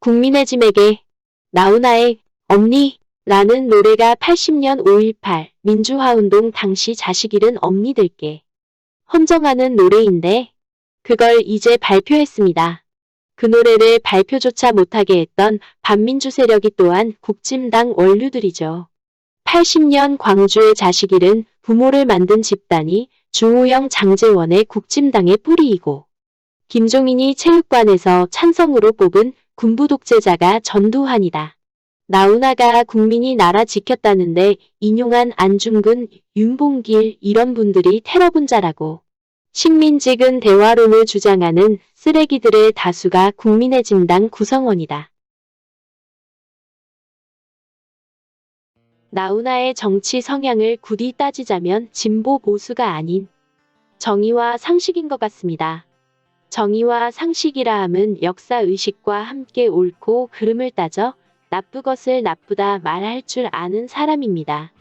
국민의짐에게 나훈아의 엄니 라는 노래가 80년 5.18 민주화운동 당시 자식 잃은 엄니들께 헌정하는 노래인데 그걸 이제 발표했습니다. 그 노래를 발표조차 못하게 했던 반민주 세력이 또한 국진당 원류들이죠. 80년 광주의 자식 잃은 부모를 만든 집단이 주호영 장제원의 국진당의 뿌리이고 김종인이 체육관에서 찬성으로 뽑은 군부 독재자가 전두환이다. 나훈아가 국민이 나라 지켰다는데 인용한 안중근, 윤봉길 이런 분들이 테러분자라고 식민지근 대화론을 주장하는 쓰레기들의 다수가 국민의짐당 구성원이다. 나훈아의 정치 성향을 굳이 따지자면 진보 보수가 아닌 정의와 상식인 것 같습니다. 정의와 상식이라 함은 역사의식과 함께 옳고 그름을 따져 나쁘것을 나쁘다 말할 줄 아는 사람입니다.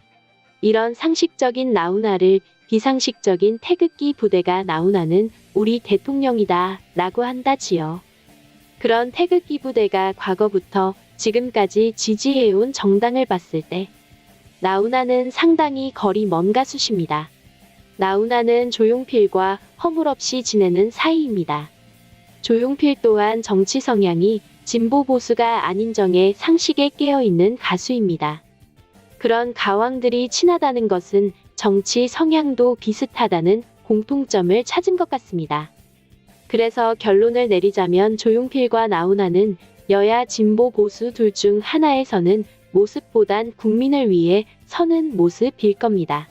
이런 상식적인 나훈아를 비상식적인 태극기 부대가 나훈아는 우리 대통령이다 라고 한다지요. 그런 태극기 부대가 과거부터 지금까지 지지해온 정당을 봤을 때 나훈아는 상당히 거리 먼 가수십니다. 나훈아는 조용필과 허물없이 지내는 사이입니다. 조용필 또한 정치 성향이 진보 보수가 아닌 정의 상식에 깨어있는 가수입니다. 그런 가왕들이 친하다는 것은 정치 성향도 비슷하다는 공통점을 찾은 것 같습니다. 그래서 결론을 내리자면 조용필과 나훈아는 여야 진보 보수 둘 중 하나에 서는 모습보단 국민을 위해 서는 모습일 겁니다.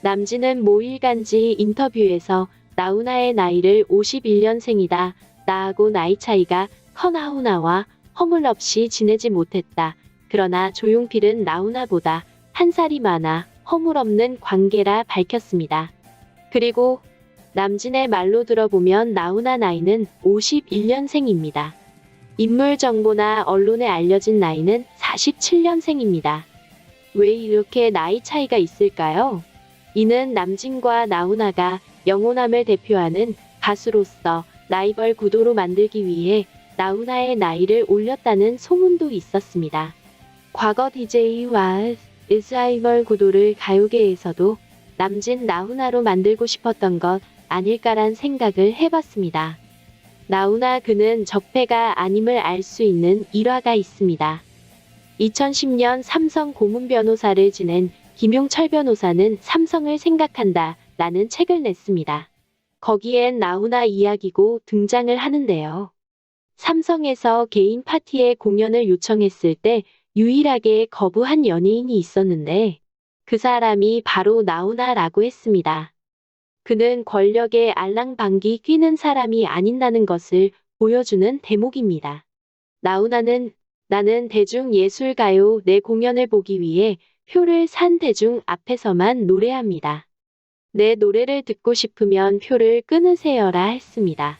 남진은 모일간지 인터뷰에서 나훈아의 나이를 51년생이다. 나하고 나이 차이가 커 나훈아와 허물없이 지내지 못했다. 그러나 조용필은 나훈아보다 한 살이 많아 허물없는 관계라 밝혔습니다. 그리고 남진의 말로 들어보면 나훈아 나이는 51년생입니다. 인물 정보나 언론에 알려진 나이는 47년생입니다. 왜 이렇게 나이 차이가 있을까요? 이는 남진과 나훈아가 영호남을 대표하는 가수로서 라이벌 구도로 만들기 위해 나훈아의 나이를 올렸다는 소문도 있었습니다. 과거 DJ와 라이벌 구도를 가요계에서도 남진 나훈아로 만들고 싶었던 것 아닐까란 생각을 해봤습니다. 나훈아 그는 적폐가 아님을 알 수 있는 일화가 있습니다. 2010년 삼성 고문 변호사를 지낸 김용철 변호사는 삼성을 생각한다 라는 책을 냈습니다. 거기엔 나훈아 이야기고 등장을 하는데요. 삼성에서 개인 파티에 공연을 요청했을 때 유일하게 거부한 연예인이 있었는데 그 사람이 바로 나훈아라고 했습니다. 그는 권력에 알랑방귀 뀌는 사람이 아닌다는 것을 보여주는 대목입니다. 나훈아는 나는 대중예술가요 내 공연을 보기 위해 표를 산 대중 앞에서만 노래합니다. 내 노래를 듣고 싶으면 표를 끊으세요라 했습니다.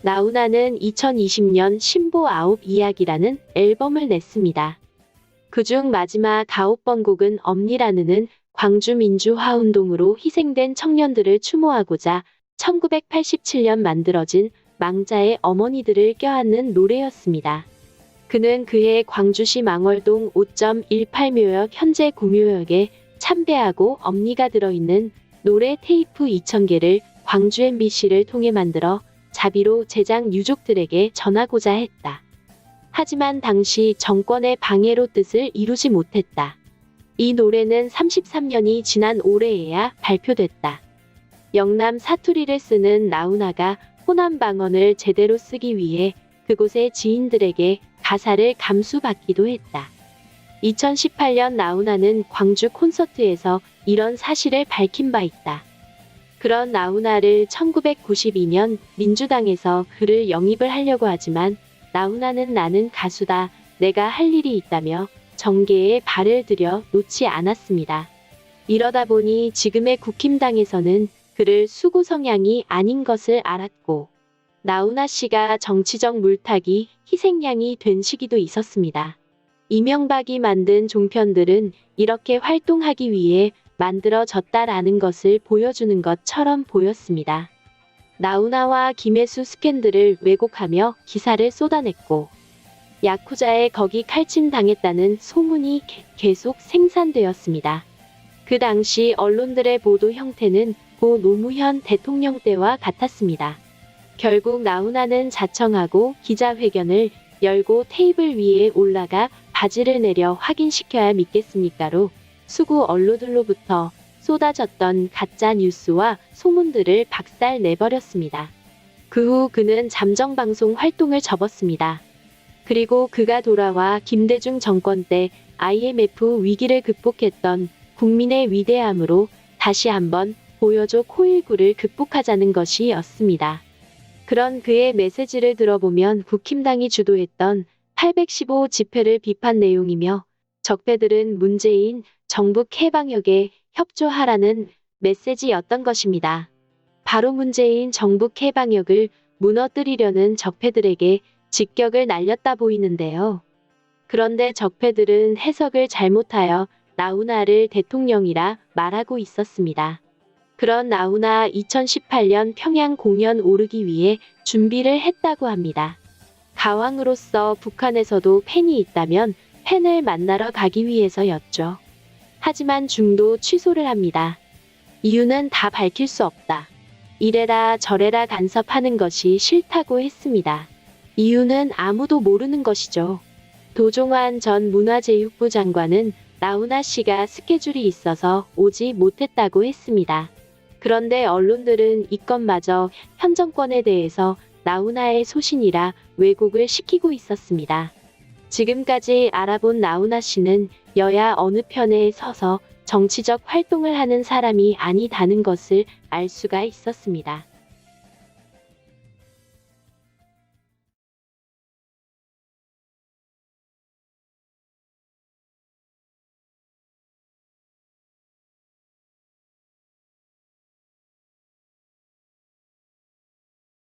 나훈아는 2020년 신보 9 이야기라는 앨범을 냈습니다. 그중 마지막 9번 곡은 엄니라는 광주 민주화운동으로 희생된 청년들을 추모하고자 1987년 만들어진 망자의 어머니들을 껴안는 노래였습니다. 그는 그해 광주시 망월동 5.18묘역 현재 구묘역에 참배하고 엄니가 들어있는 노래 테이프 2,000개를 광주 MBC를 통해 만들어 자비로 제작 유족들에게 전하고자 했다. 하지만 당시 정권의 방해로 뜻을 이루지 못했다. 이 노래는 33년이 지난 올해에야 발표됐다. 영남 사투리를 쓰는 나훈아가 호남 방언을 제대로 쓰기 위해 그곳의 지인들에게 가사를 감수받기도 했다. 2018년 나훈아는 광주 콘서트에서 이런 사실을 밝힌 바 있다. 그런 나훈아를 1992년 민주당에서 그를 영입을 하려고 하지만 나훈아는 나는 가수다. 내가 할 일이 있다며 정계에 발을 들여 놓지 않았습니다. 이러다 보니 지금의 국힘당에서는 그를 수구 성향이 아닌 것을 알았고 나훈아 씨가 정치적 물타기 희생양이 된 시기도 있었습니다. 이명박이 만든 종편들은 이렇게 활동하기 위해 만들어졌다라는 것을 보여주는 것처럼 보였습니다. 나훈아와 김혜수 스캔들을 왜곡하며 기사를 쏟아냈고 야쿠자에 거기 칼침당했다는 소문이 계속 생산되었습니다. 그 당시 언론들의 보도 형태는 고 노무현 대통령 때와 같았습니다. 결국 나훈아는 자청하고 기자회견을 열고 테이블 위에 올라가 바지를 내려 확인시켜야 믿겠습니까로 수구 언론들로부터 쏟아졌던 가짜 뉴스와 소문들을 박살내버렸습니다. 그 후 그는 잠정방송 활동을 접었습니다. 그리고 그가 돌아와 김대중 정권 때 IMF 위기를 극복했던 국민의 위대함으로 다시 한번 보여줘 코일9를 극복하자는 것이었습니다. 그런 그의 메시지를 들어보면 국힘당이 주도했던 815 집회를 비판 내용이며 적폐들은 문재인 정부 개방역에 협조하라는 메시지였던 것입니다. 바로 문재인 정부 개방역을 무너뜨리려는 적폐들에게 직격을 날렸다 보이는데요. 그런데 적폐들은 해석을 잘못하여 나훈아를 대통령이라 말하고 있었습니다. 그런 나훈아 2018년 평양 공연 오르기 위해 준비를 했다고 합니다. 가왕으로서 북한에서도 팬이 있다면 팬을 만나러 가기 위해서였죠. 하지만 중도 취소를 합니다. 이유는 다 밝힐 수 없다. 이래라 저래라 간섭하는 것이 싫다고 했습니다. 이유는 아무도 모르는 것이죠. 도종환 전 문화체육부 장관은 나훈아 씨가 스케줄이 있어서 오지 못했다고 했습니다. 그런데 언론들은 이것마저 현 정권에 대해서 나훈아의 소신이라 왜곡을 시키고 있었습니다. 지금까지 알아본 나훈아 씨는 여야 어느 편에 서서 정치적 활동을 하는 사람이 아니다는 것을 알 수가 있었습니다.